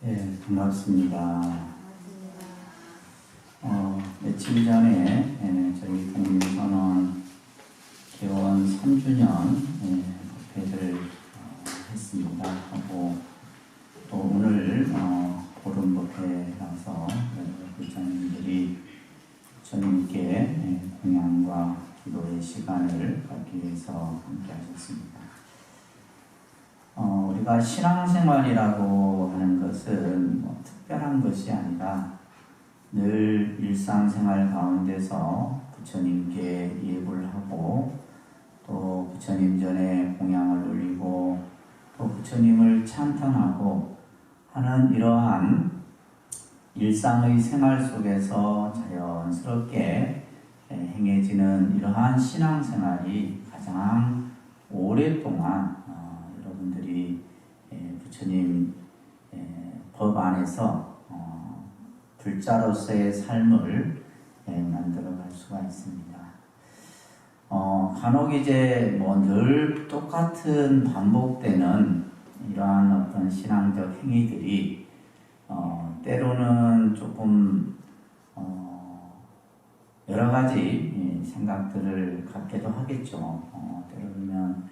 네, 반갑습니다. 며칠 전에 저희 독립선언 개원 3주년 법회를 했습니다. 하고 또 오늘 보름 법회라서 불자님들이 주님께 공양과 기도의 시간을 갖기 위해서 함께 하셨습니다. 우리가 신앙생활이라고 하는 것은 특별한 것이 아니라 늘 일상생활 가운데서 부처님께 예불을 하고 또 부처님 전에 공양을 올리고 또 부처님을 찬탄하고 하는 이러한 일상의 생활 속에서 자연스럽게 행해지는 이러한 신앙생활이 가장 오랫동안 여러분들이 부처님 법 안에서 불자로서의 삶을 만들어갈 수가 있습니다. 간혹 이제 늘 똑같은 반복되는 이러한 어떤 신앙적 행위들이 때로는 조금 여러 가지 생각들을 갖게도 하겠죠. 때로는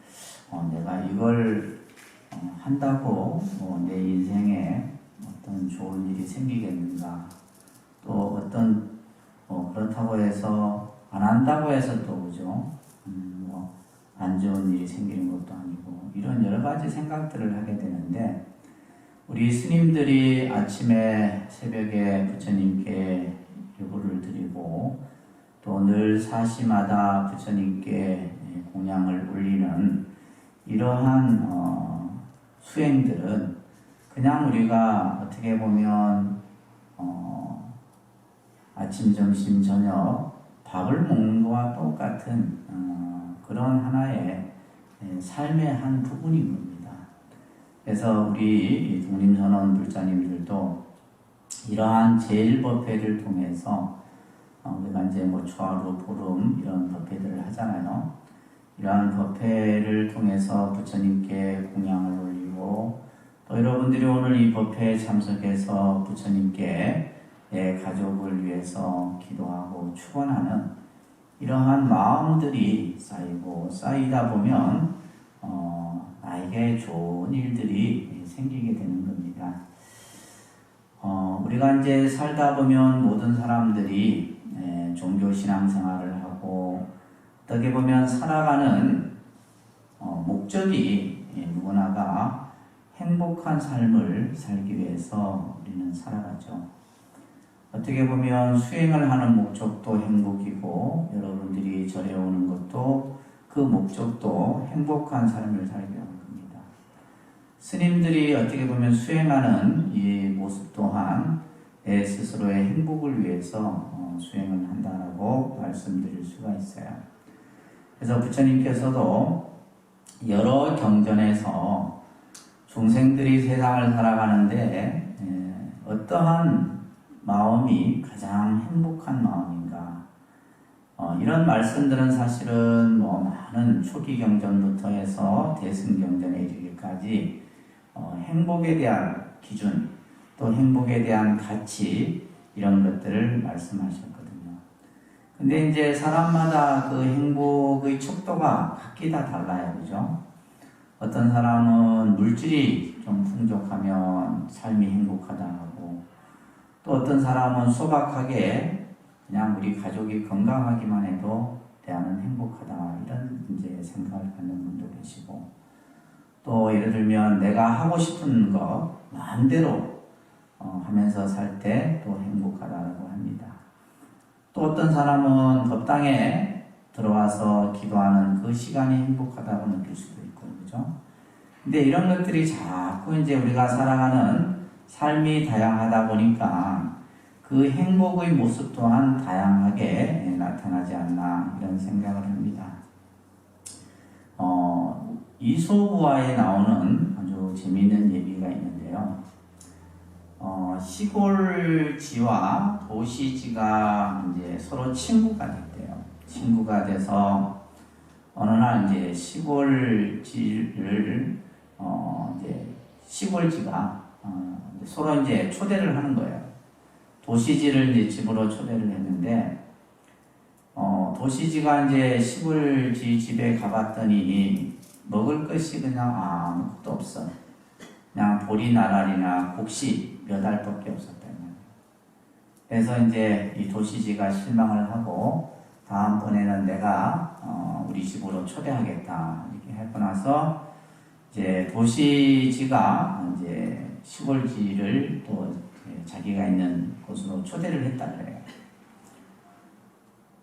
내가 이걸 한다고 내 인생에 어떤 좋은 일이 생기겠는가, 또 어떤 그렇다고 해서 안 한다고 해서 또 그죠, 안 좋은 일이 생기는 것도 아니고 이런 여러 가지 생각들을 하게 되는데, 우리 스님들이 아침에 새벽에 부처님께 예불을 드리고 또 늘 사시마다 부처님께 공양을 올리는 이러한 수행들은 그냥 우리가 어떻게 보면 아침, 점심, 저녁 밥을 먹는 것과 똑같은 그런 하나의 삶의 한 부분인 겁니다. 그래서 우리 독립선언 불자님들도 이러한 제일법회를 통해서 우리가 이제 초하루, 보름 이런 법회들을 하잖아요. 이러한 법회를 통해서 부처님께 공양을 올리고 또 여러분들이 오늘 이 법회에 참석해서 부처님께 내 가족을 위해서 기도하고 축원하는 이러한 마음들이 쌓이고 쌓이다 보면 나에게 좋은 일들이 생기게 되는 겁니다. 우리가 이제 살다 보면 모든 사람들이 종교 신앙생활을 하고 어떻게 보면 살아가는 목적이 누구나가 행복한 삶을 살기 위해서 우리는 살아가죠. 어떻게 보면 수행을 하는 목적도 행복이고 여러분들이 절에 오는 것도 그 목적도 행복한 삶을 살기 위한 겁니다. 스님들이 어떻게 보면 수행하는 이 모습 또한 내 스스로의 행복을 위해서 수행을 한다라고 말씀드릴 수가 있어요. 그래서 부처님께서도 여러 경전에서 중생들이 세상을 살아가는데 어떠한 마음이 가장 행복한 마음인가, 이런 말씀들은 사실은 많은 초기 경전부터 해서 대승경전에 이르기까지 행복에 대한 기준 또 행복에 대한 가치 이런 것들을 말씀하셨거든요. 근데 이제 사람마다 그 행복의 척도가 각기 다 달라요. 그죠? 어떤 사람은 물질이 좀 풍족하면 삶이 행복하다 하고, 또 어떤 사람은 소박하게 그냥 우리 가족이 건강하기만 해도 대안은 행복하다, 이런 이제 생각을 갖는 분도 계시고, 또 예를 들면 내가 하고 싶은 거 마음대로 하면서 살 때 또 행복하다고 합니다. 또 어떤 사람은 법당에 들어와서 기도하는 그 시간이 행복하다고 느낄 수도 있고, 그죠? 근데 이런 것들이 자꾸 이제 우리가 살아가는 삶이 다양하다 보니까 그 행복의 모습 또한 다양하게 나타나지 않나, 이런 생각을 합니다. 이소부화에 나오는 아주 재미있는 얘기가 있는데요. 시골지와 도시지가 이제 서로 친구가 됐대요. 친구가 돼서 어느 날 이제 시골지를 이제 시골지가 서로 이제 초대를 하는 거예요. 도시지를 이제 집으로 초대를 했는데, 도시지가 이제 시골지 집에 가봤더니 먹을 것이 그냥 아무것도 없어. 그냥 보리나랄이나 곡식 몇 알밖에 없었다는 거예요. 그래서 이제 이 도시지가 실망을 하고 다음번에는 내가 우리 집으로 초대하겠다 이렇게 하고 나서 이제 도시지가 이제 시골지를 또 자기가 있는 곳으로 초대를 했다 그래요.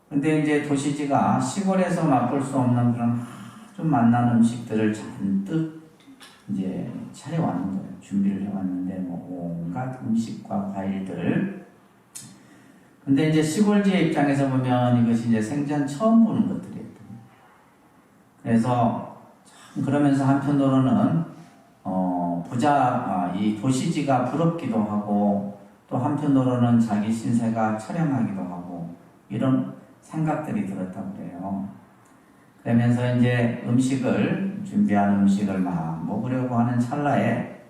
근데 이제 도시지가 시골에서 맛볼 수 없는 그런 아주 맛난 음식들을 잔뜩 이제 차려왔는 거예요. 준비를 해왔는데 뭐 온갖 음식과 과일들. 근데 이제 시골지의 입장에서 보면 이것이 이제 생전 처음 보는 것들이에요. 그래서 참 그러면서 한편으로는 이 도시지가 부럽기도 하고 또 한편으로는 자기 신세가 처량하기도 하고 이런 생각들이 들었다고 그래요. 그러면서 이제 준비한 음식을 막 먹으려고 하는 찰나에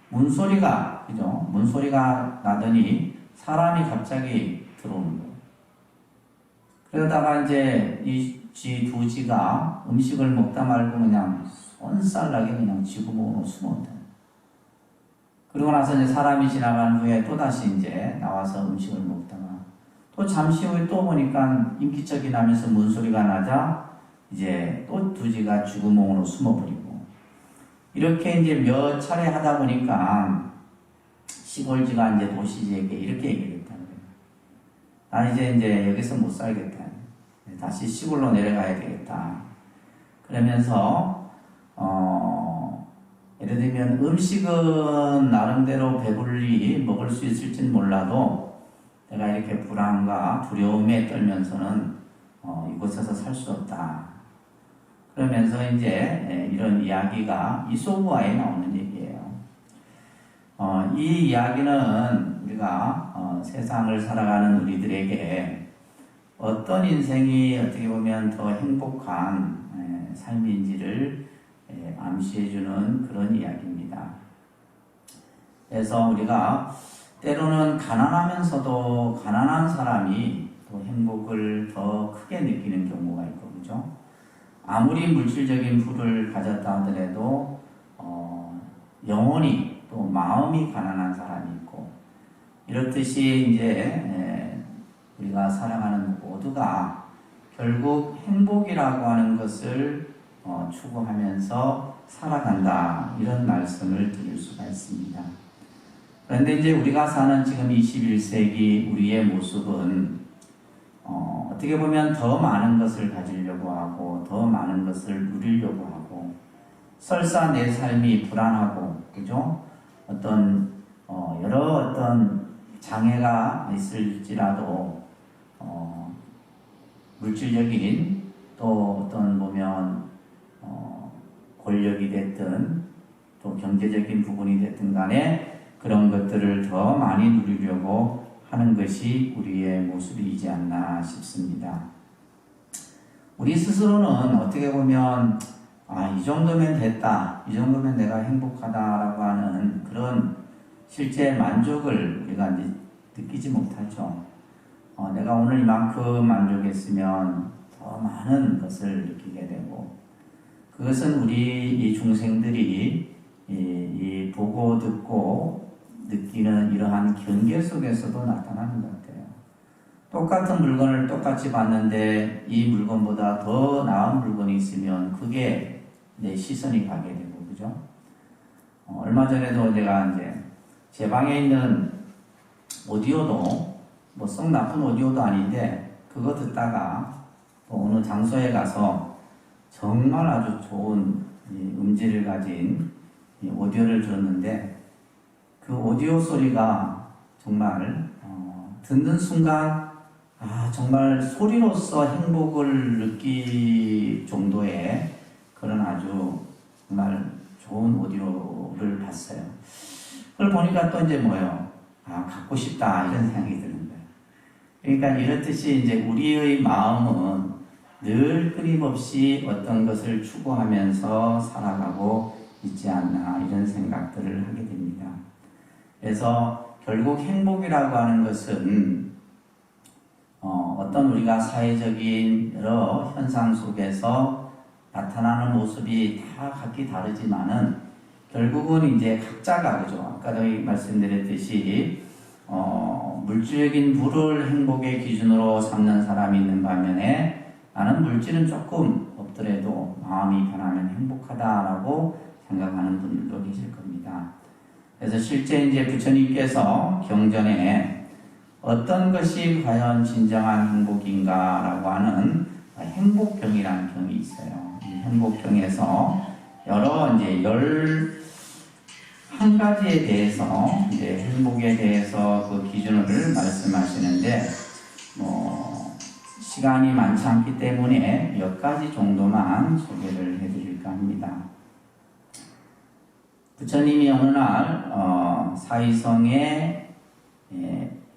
문소리가 나더니 사람이 갑자기 들어오는 거예요. 그러다가 이제 이 두 지가 음식을 먹다 말고 그냥 손살나게 그냥 지구멍으로 숨어온다. 그리고 나서 이제 사람이 지나간 후에 또다시 이제 나와서 음식을 먹다가 또 잠시 후에 또 보니까 인기척이 나면서 문소리가 나자 이제 또 두 지가 쥐구멍으로 숨어버리고 이렇게 이제 몇 차례 하다 보니까 시골지가 이제 도시지에게 이렇게 얘기를 했다는 거예요. 난 이제 여기서 못 살겠다. 다시 시골로 내려가야 되겠다. 그러면서 예를 들면 음식은 나름대로 배불리 먹을 수 있을지는 몰라도 내가 이렇게 불안과 두려움에 떨면서는 이곳에서 살 수 없다. 그러면서 이제 이런 이야기가 이솝우화에 나오는 얘기예요. 이 이야기는 우리가 세상을 살아가는 우리들에게 어떤 인생이 어떻게 보면 더 행복한 삶인지를 암시해주는 그런 이야기입니다. 그래서 우리가 때로는 가난하면서도 가난한 사람이 또 행복을 더 크게 느끼는 경우가 있고, 그죠? 아무리 물질적인 부를 가졌다 하더라도 영혼이 또 마음이 가난한 사람이 있고, 이렇듯이 이제 우리가 살아가는 모두가 결국 행복이라고 하는 것을 추구하면서 살아간다, 이런 말씀을 드릴 수가 있습니다. 그런데 이제 우리가 사는 지금 21세기 우리의 모습은 어떻게 보면 더 많은 것을 가지려고 하고 더 많은 것을 누리려고 하고 설사 내 삶이 불안하고, 그죠? 여러 장애가 있을지라도 물질적인 또 보면 권력이 됐든 또 경제적인 부분이 됐든 간에 그런 것들을 더 많이 누리려고 하는 것이 우리의 모습이지 않나 싶습니다. 우리 스스로는 어떻게 보면 이 정도면 됐다, 이 정도면 내가 행복하다라고 하는 그런 실제 만족을 우리가 이제 느끼지 못하죠. 내가 오늘 이만큼 만족했으면 더 많은 것을 느끼게 되고, 그것은 우리 이 중생들이 이 보고 듣고 느끼는 이러한 경계 속에서도 나타나는 것 같아요. 똑같은 물건을 똑같이 봤는데 이 물건보다 더 나은 물건이 있으면 그게 내 시선이 가게 되고, 그죠? 얼마 전에도 제가 이제 제 방에 있는 오디오도 뭐 썩 나쁜 오디오도 아닌데 그거 듣다가 또 어느 장소에 가서 정말 아주 좋은 음질을 가진 오디오를 들었는데 그 오디오 소리가 정말 듣는 순간 정말 소리로서 행복을 느낄 정도의 그런 아주 정말 좋은 오디오를 봤어요. 그걸 보니까 또 이제 갖고 싶다, 이런 생각이 드는 거예요. 그러니까 이렇듯이 이제 우리의 마음은 늘 끊임없이 어떤 것을 추구하면서 살아가고 있지 않나, 이런 생각들을 하게 됩니다. 그래서 결국 행복이라고 하는 것은 어떤 우리가 사회적인 여러 현상 속에서 나타나는 모습이 다 각기 다르지만은 결국은 이제 각자가 그죠. 아까도 말씀드렸듯이 물질적인 부를 행복의 기준으로 삼는 사람이 있는 반면에 나는 물질은 조금 없더라도 마음이 편하면 행복하다라고 생각하는 분들도 계실 겁니다. 그래서 실제 이제 부처님께서 경전에 어떤 것이 과연 진정한 행복인가라고 하는 행복경이라는 경이 있어요. 이 행복경에서 여러 이제 11가지에 대해서 이제 행복에 대해서 그 기준을 말씀하시는데 시간이 많지 않기 때문에 몇 가지 정도만 소개를 해드릴까 합니다. 부처님이 어느 날 사이성의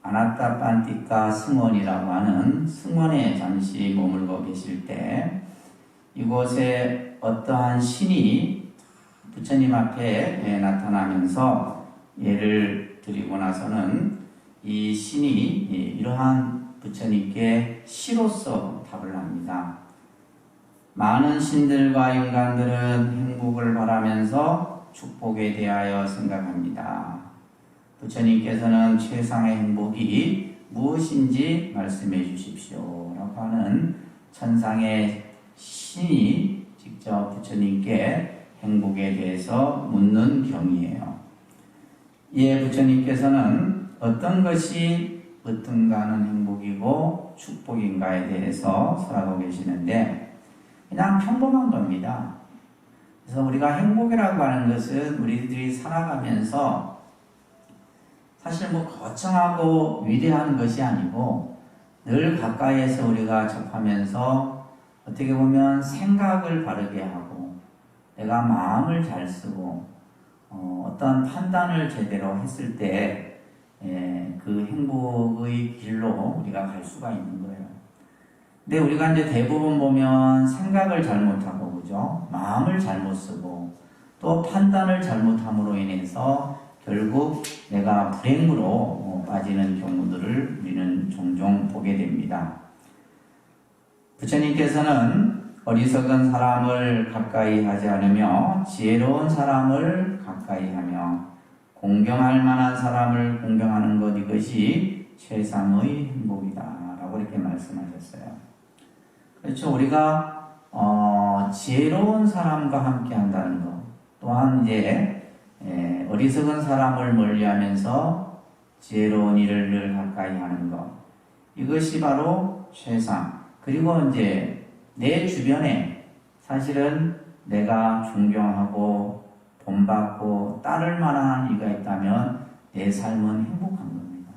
아나타판티카 승원이라고 하는 승원에 잠시 머물고 계실 때 이곳에 어떠한 신이 부처님 앞에 나타나면서 예를 드리고 나서는 이 신이 이러한 부처님께 시로서 답을 합니다. 많은 신들과 인간들은 행복을 바라면서 축복에 대하여 생각합니다. 부처님께서는 최상의 행복이 무엇인지 말씀해 주십시오 라고 하는 천상의 신이 직접 부처님께 행복에 대해서 묻는 경이에요. 이에 부처님께서는 어떤 것이 어떤가는 행복이고 축복인가에 대해서 설하고 계시는데 그냥 평범한 겁니다. 그래서 우리가 행복이라고 하는 것은 우리들이 살아가면서 사실 거창하고 위대한 것이 아니고 늘 가까이에서 우리가 접하면서 어떻게 보면 생각을 바르게 하고 내가 마음을 잘 쓰고 어떤 판단을 제대로 했을 때 그 행복의 길로 우리가 갈 수가 있는 거예요. 근데 우리가 이제 대부분 보면 생각을 잘못하고 그죠? 마음을 잘못 쓰고 또 판단을 잘못함으로 인해서 결국 내가 불행으로 빠지는 경우들을 우리는 종종 보게 됩니다. 부처님께서는 어리석은 사람을 가까이 하지 않으며 지혜로운 사람을 가까이 하며 공경할 만한 사람을 공경하는 것 이것이 최상의 행복이다 라고 이렇게 말씀하셨어요. 그렇죠. 우리가 지혜로운 사람과 함께 한다는 것 또한 이제 어리석은 사람을 멀리하면서 지혜로운 이를 늘 가까이 하는 것 이것이 바로 최상. 그리고 이제 내 주변에 사실은 내가 존경하고 본받고 따를 만한 이가 있다면 내 삶은 행복한 겁니다.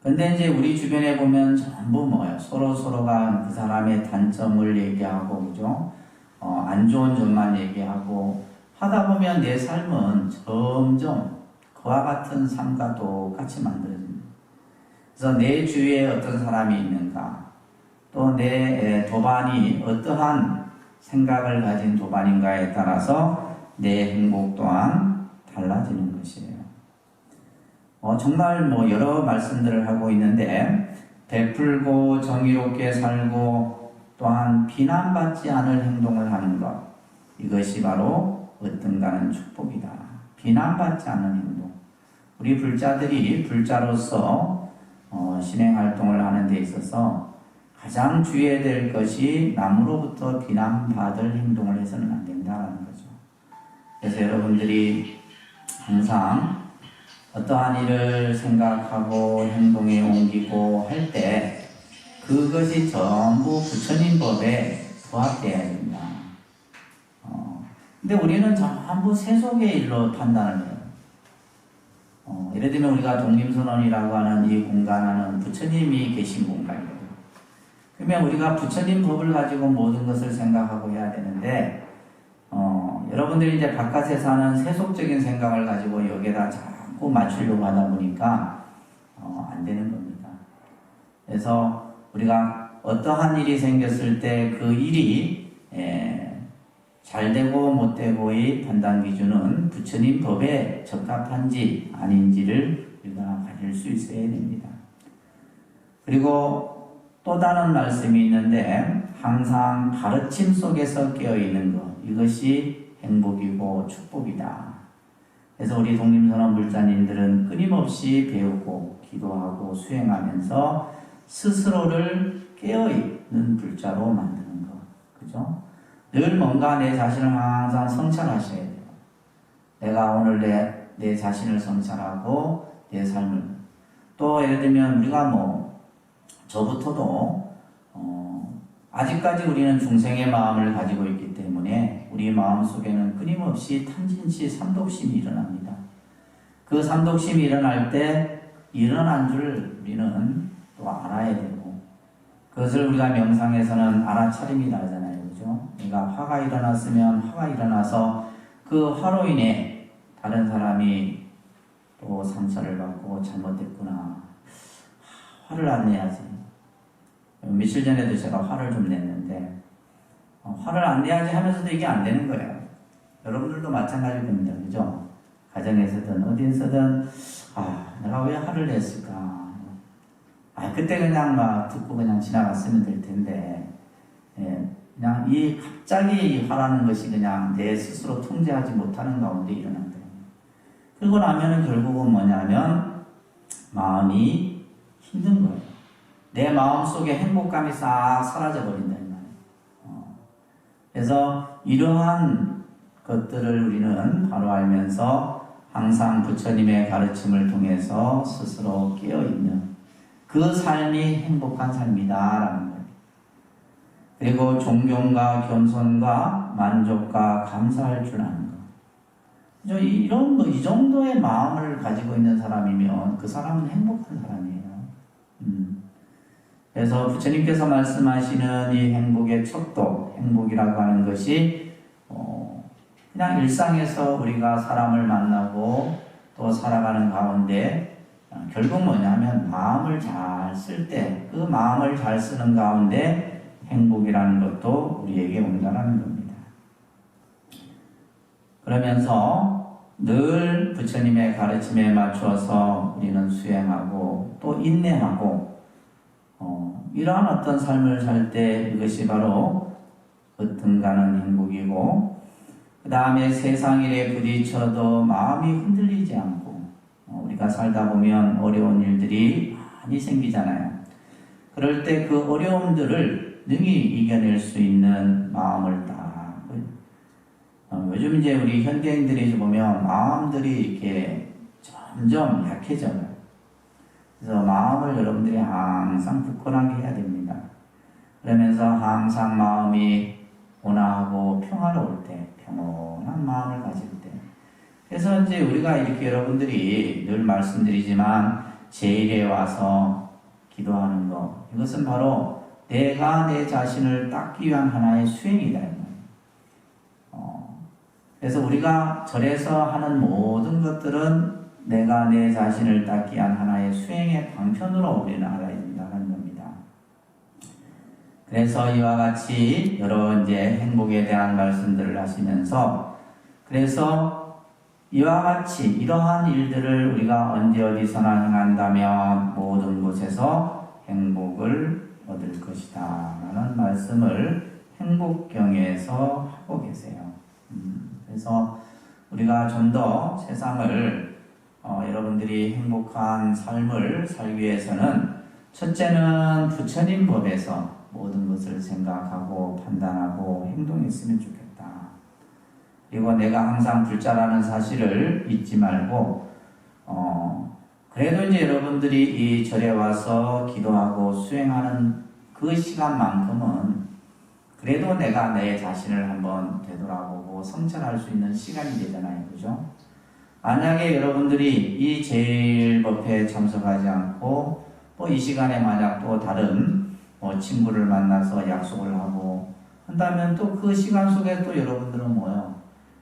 근데 이제 우리 주변에 보면 전부 뭐예요? 서로가 그 사람의 단점을 얘기하고 그죠? 안 좋은 점만 얘기하고 하다 보면 내 삶은 점점 그와 같은 삶과 똑같이 만들어집니다. 그래서 내 주위에 어떤 사람이 있는가 또 내 도반이 어떠한 생각을 가진 도반인가에 따라서 내 행복 또한 달라지는 것이에요. 정말 여러 말씀들을 하고 있는데 베풀고 정의롭게 살고 또한 비난받지 않을 행동을 하는 것 이것이 바로 어떤가는 축복이다. 비난받지 않는 행동. 우리 불자들이 불자로서 신행활동을 하는 데 있어서 가장 주의해야 될 것이 남으로부터 비난받을 행동을 해서는 안 된다는 거죠. 그래서 여러분들이 항상 어떠한 일을 생각하고 행동에 옮기고 할 때 그것이 전부 부처님 법에 부합되어야 됩니다. 근데 우리는 전부 세속의 일로 판단을 해요. 예를 들면 우리가 독립선언이라고 하는 이 공간은 부처님이 계신 공간이에요. 그러면 우리가 부처님 법을 가지고 모든 것을 생각하고 해야 되는데 여러분들이 이제 바깥에 사는 세속적인 생각을 가지고 여기에다 자꾸 맞추려고 하다 보니까 안 되는 겁니다. 그래서 우리가 어떠한 일이 생겼을 때 그 일이 잘되고 못되고의 판단 기준은 부처님 법에 적합한지 아닌지를 우리가 가질 수 있어야 됩니다. 그리고 또 다른 말씀이 있는데 항상 가르침 속에서 깨어있는 것, 이것이 행복이고 축복이다. 그래서 우리 독립선언 불자님들은 끊임없이 배우고 기도하고 수행하면서 스스로를 깨어있는 불자로 만드는 것. 그죠? 늘 뭔가 내 자신을 항상 성찰하셔야 돼요. 내가 오늘 내 자신을 성찰하고 내 삶을. 또 예를 들면 우리가 저부터도 아직까지 우리는 중생의 마음을 가지고 있기 때문에 우리 마음 속에는 끊임없이 탐진치 삼독심이 일어납니다. 그 삼독심이 일어날 때 일어난 줄 우리는 또 알아야 되고, 그것을 우리가 명상에서는 알아차림이라 하잖아요. 그죠? 내가 화가 일어났으면 화가 일어나서 그 화로 인해 다른 사람이 또 상처를 받고 잘못됐구나. 화를 안 내야지. 며칠 전에도 제가 화를 좀 냈는데 화를 안 내야지 하면서도 이게 안 되는 거예요. 여러분들도 마찬가지일 겁니다. 그죠? 가정에서든 어디에서든 내가 왜 화를 냈을까? 그때 그냥 막 듣고 그냥 지나갔으면 될 텐데 그냥 갑자기 이 화라는 것이 그냥 내 스스로 통제하지 못하는 가운데 일어난다. 그러고 나면은 결국은 뭐냐면 마음이 힘든 거예요. 내 마음속에 행복감이 싹 사라져 버린다 이 말이에요. 그래서 이러한 것들을 우리는 바로 알면서 항상 부처님의 가르침을 통해서 스스로 깨어있는 그 삶이 행복한 삶이다라는 거예요. 그리고 존경과 겸손과 만족과 감사할 줄 아는 것. 이 정도의 마음을 가지고 있는 사람이면 그 사람은 행복한 사람이에요. 그래서 부처님께서 말씀하시는 이 행복의 척도, 행복이라고 하는 것이 그냥 일상에서 우리가 사람을 만나고 또 살아가는 가운데 결국 뭐냐면 마음을 잘 쓸 때, 그 마음을 잘 쓰는 가운데 행복이라는 것도 우리에게 온다는 겁니다. 그러면서 늘 부처님의 가르침에 맞춰서 우리는 수행하고 또 인내하고 이러한 어떤 삶을 살 때 이것이 바로 등가는 행복이고, 그 다음에 세상 일에 부딪혀도 마음이 흔들리지 않고 우리가 살다 보면 어려운 일들이 많이 생기잖아요. 그럴 때 그 어려움들을 능히 이겨낼 수 있는 마음을 딱 요즘 이제 우리 현대인들이 보면 마음들이 이렇게 점점 약해져요. 그래서 마음을 여러분들이 항상 굳건하게 해야 됩니다. 그러면서 항상 마음이 온화하고 평화로울 때, 평온한 마음을 가질 때. 그래서 이제 우리가 이렇게 여러분들이 늘 말씀드리지만 제일에 와서 기도하는 것, 이것은 바로 내가 내 자신을 닦기 위한 하나의 수행이다. 그래서 우리가 절에서 하는 모든 것들은 내가 내 자신을 닦기 위한 하나의 수행의 방편으로 우리는 알아야 된다는 겁니다. 그래서 이와 같이 여러 이제 행복에 대한 말씀들을 하시면서, 그래서 이와 같이 이러한 일들을 우리가 언제 어디서나 행한다면 모든 곳에서 행복을 얻을 것이다 라는 말씀을 행복경에서 하고 계세요. 그래서 우리가 좀 더 세상을 여러분들이 행복한 삶을 살기 위해서는 첫째는 부처님 법에서 모든 것을 생각하고 판단하고 행동했으면 좋겠다. 그리고 내가 항상 불자라는 사실을 잊지 말고 그래도 이제 여러분들이 이 절에 와서 기도하고 수행하는 그 시간만큼은 그래도 내가 내 자신을 한번 되돌아보고 성찰할 수 있는 시간이 되잖아요. 그죠? 만약에 여러분들이 이 제일법회에 참석하지 않고 이 시간에 만약 또 다른 친구를 만나서 약속을 하고 한다면 또 그 시간 속에 또 여러분들은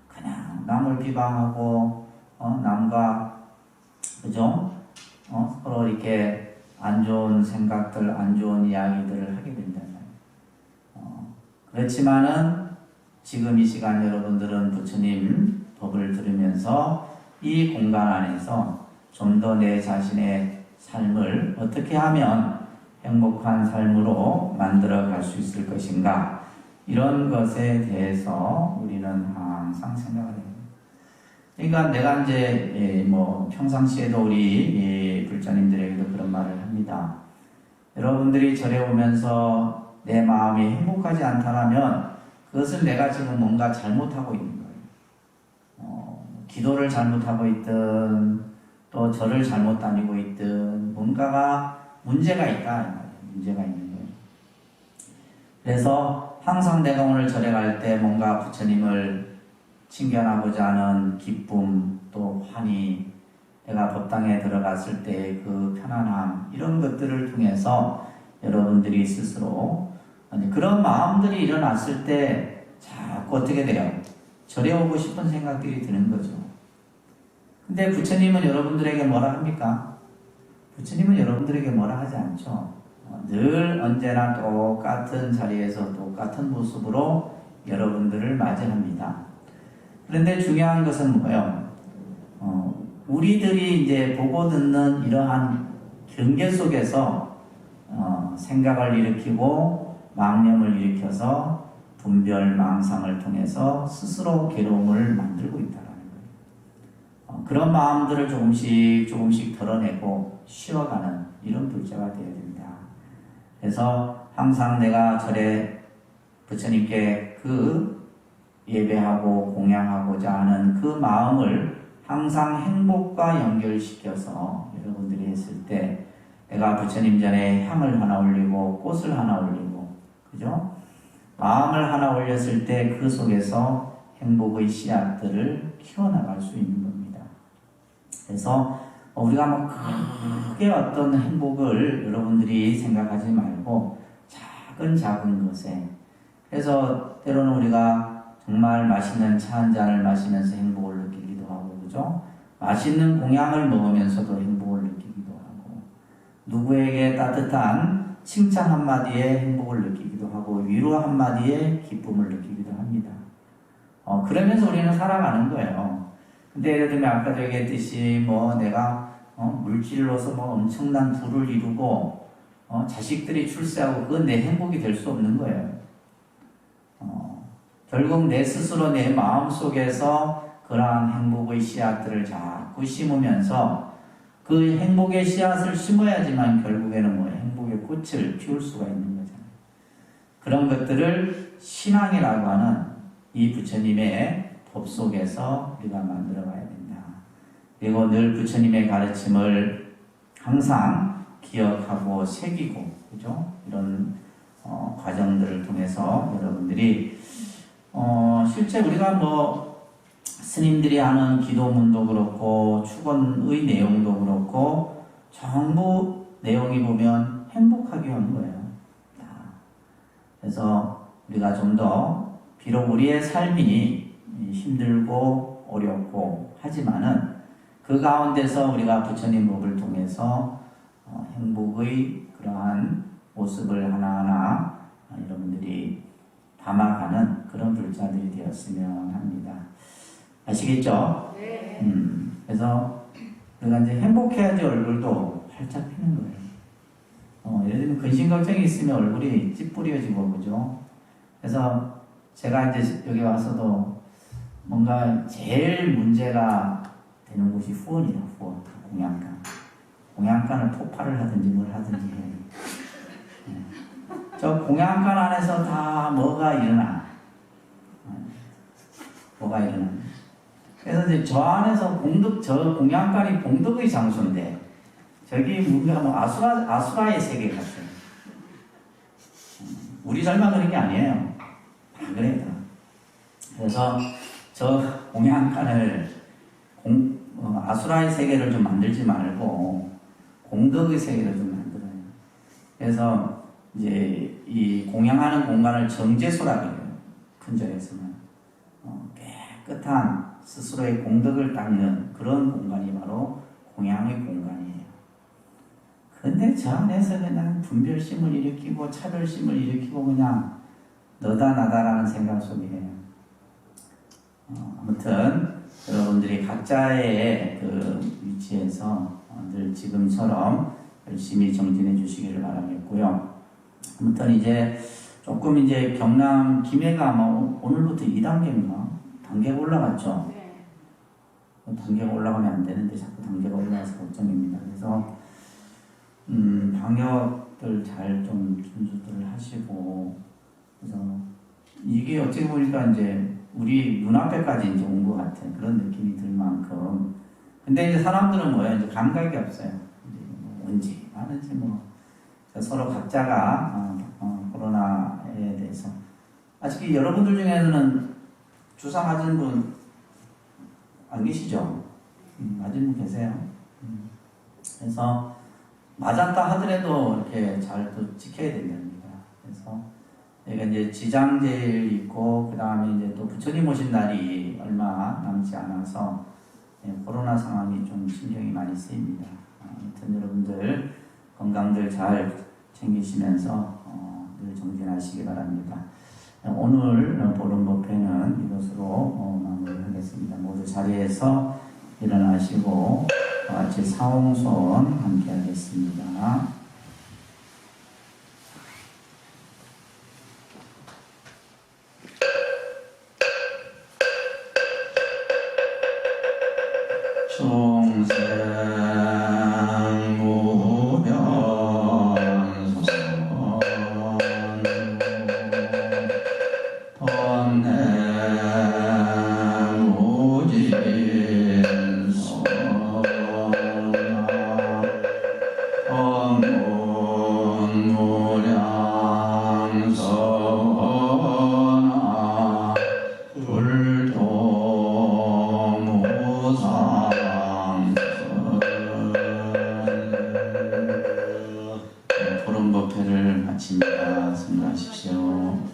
그냥 남을 비방하고 남과 그죠? 서로 이렇게 안 좋은 생각들, 안 좋은 이야기들을 하게 된다면 그렇지만은 지금 이 시간 여러분들은 부처님 법을 들으면서 이 공간 안에서 좀 더 내 자신의 삶을 어떻게 하면 행복한 삶으로 만들어 갈 수 있을 것인가, 이런 것에 대해서 우리는 항상 생각을 해요. 그러니까 내가 이제 평상시에도 우리 불자님들에게도 그런 말을 합니다. 여러분들이 절에 오면서 내 마음이 행복하지 않다면 그것은 내가 지금 뭔가 잘못하고 있는 거예요. 기도를 잘못하고 있든 또 절을 잘못 다니고 있든 뭔가가 문제가 있다. 문제가 있는 거예요. 그래서 항상 내가 오늘 절에 갈 때 뭔가 부처님을 친견하고자 하는 기쁨, 또 환희, 내가 법당에 들어갔을 때 그 편안함, 이런 것들을 통해서 여러분들이 스스로 그런 마음들이 일어났을 때 자꾸 어떻게 돼요? 절에 오고 싶은 생각들이 드는 거죠. 근데 부처님은 여러분들에게 뭐라 합니까? 부처님은 여러분들에게 뭐라 하지 않죠. 늘 언제나 똑같은 자리에서 똑같은 모습으로 여러분들을 맞이합니다. 그런데 중요한 것은 뭐예요? 우리들이 이제 보고 듣는 이러한 경계 속에서 생각을 일으키고 망념을 일으켜서 분별, 망상을 통해서 스스로 괴로움을 만들고 있다는 거예요. 그런 마음들을 조금씩 덜어내고 쉬어가는 이런 불자가 되어야 됩니다. 그래서 항상 내가 절에 부처님께 그 예배하고 공양하고자 하는 그 마음을 항상 행복과 연결시켜서 여러분들이 했을 때, 내가 부처님 전에 향을 하나 올리고 꽃을 하나 올리고, 그죠? 마음을 하나 올렸을 때 그 속에서 행복의 씨앗들을 키워나갈 수 있는 겁니다. 그래서 우리가 뭐 크게 어떤 행복을 여러분들이 생각하지 말고 작은 것에, 그래서 때로는 우리가 정말 맛있는 차 한 잔을 마시면서 행복을 느끼기도 하고, 그죠? 맛있는 공양을 먹으면서도 행복을 느끼기도 하고, 누구에게 따뜻한 칭찬 한마디에 행복을 느끼기도 하고, 위로 한마디에 기쁨을 느끼기도 합니다. 그러면서 우리는 살아가는 거예요. 근데 예를 들면 아까도 얘기했듯이 내가 물질로서 엄청난 부를 이루고 자식들이 출세하고, 그건 내 행복이 될 수 없는 거예요. 결국 내 스스로 내 마음속에서 그러한 행복의 씨앗들을 자꾸 심으면서 그 행복의 씨앗을 심어야지만 결국에는 행복의 꽃을 피울 수가 있는 거잖아요. 그런 것들을 신앙이라고 하는 이 부처님의 법 속에서 우리가 만들어 가야 된다. 그리고 늘 부처님의 가르침을 항상 기억하고 새기고, 그죠? 이런 과정들을 통해서 여러분들이 실제 우리가 스님들이 하는 기도문도 그렇고 축원의 내용도 그렇고 전부 내용이 보면 행복하게 하는 거예요. 그래서 우리가 좀 더, 비록 우리의 삶이 힘들고 어렵고 하지만은 그 가운데서 우리가 부처님 법을 통해서 행복의 그러한 모습을 하나하나 여러분들이 담아가는 그런 불자들이 되었으면 합니다. 아시겠죠? 네. 그래서 우리가 이제 행복해야지 얼굴도 활짝 피는 거예요. 예를 들면 근심 걱정이 있으면 얼굴이 찌뿌려지고, 그죠? 그래서 제가 이제 여기 와서도 뭔가 제일 문제가 되는 곳이 후원이다, 후원. 공양간. 공양간을 폭발을 하든지 뭘 하든지 해요. 저 공양간 안에서 다 뭐가 일어나. 그래서 이제 저 안에서 저 공양간이 공덕의 장소인데, 저기 뭔가 아수라의 세계 같아요. 우리 절만 그런 게 아니에요. 다 그래요. 그래서 저 공양간을 아수라의 세계를 좀 만들지 말고 공덕의 세계를 좀 만들어요. 그래서 이제 이 공양하는 공간을 정제소라 그래요. 큰 절에서는 깨끗한 스스로의 공덕을 닦는 그런 공간이 바로 공양의 공간이에요. 근데 저 안에서 그냥 분별심을 일으키고 차별심을 일으키고 그냥 너다 나다라는 생각 속에 아무튼 여러분들이 각자의 그 위치에서 늘 지금처럼 열심히 정진해 주시기를 바라겠고요. 아무튼 이제 조금 이제 경남 김해가 아마 오늘부터 2단계인가? 단계가 올라갔죠? 네. 단계가 올라가면 안 되는데 자꾸 단계가 올라가서 걱정입니다. 그래서 방역들 잘 좀 준수들 하시고, 그래서 이게 어떻게 보니까 이제 우리 눈앞에까지 이제 온 것 같은 그런 느낌이 들 만큼. 근데 이제 사람들은 뭐예요? 이제 감각이 없어요. 이제 뭐 언제 하는지 뭐 서로 각자가 코로나에 대해서 아직 여러분들 중에는 주사 맞은 분 안 계시죠? 맞은 분 계세요? 그래서 맞았다 하더라도 이렇게 잘 또 지켜야 된답니다. 그래서 저희가 이제 지장제일 있고 그 다음에 이제 또 부처님 오신 날이 얼마 남지 않아서 코로나 상황이 좀 신경이 많이 쓰입니다. 아무튼 여러분들 건강들 잘 챙기시면서 늘 정진하시기 바랍니다. 오늘 보름법회는 이것으로 마무리하겠습니다. 모두 자리에서 일어나시고 같이 사홍손 함께 하겠습니다. 보름법회를 마칩니다. 승리하십시오.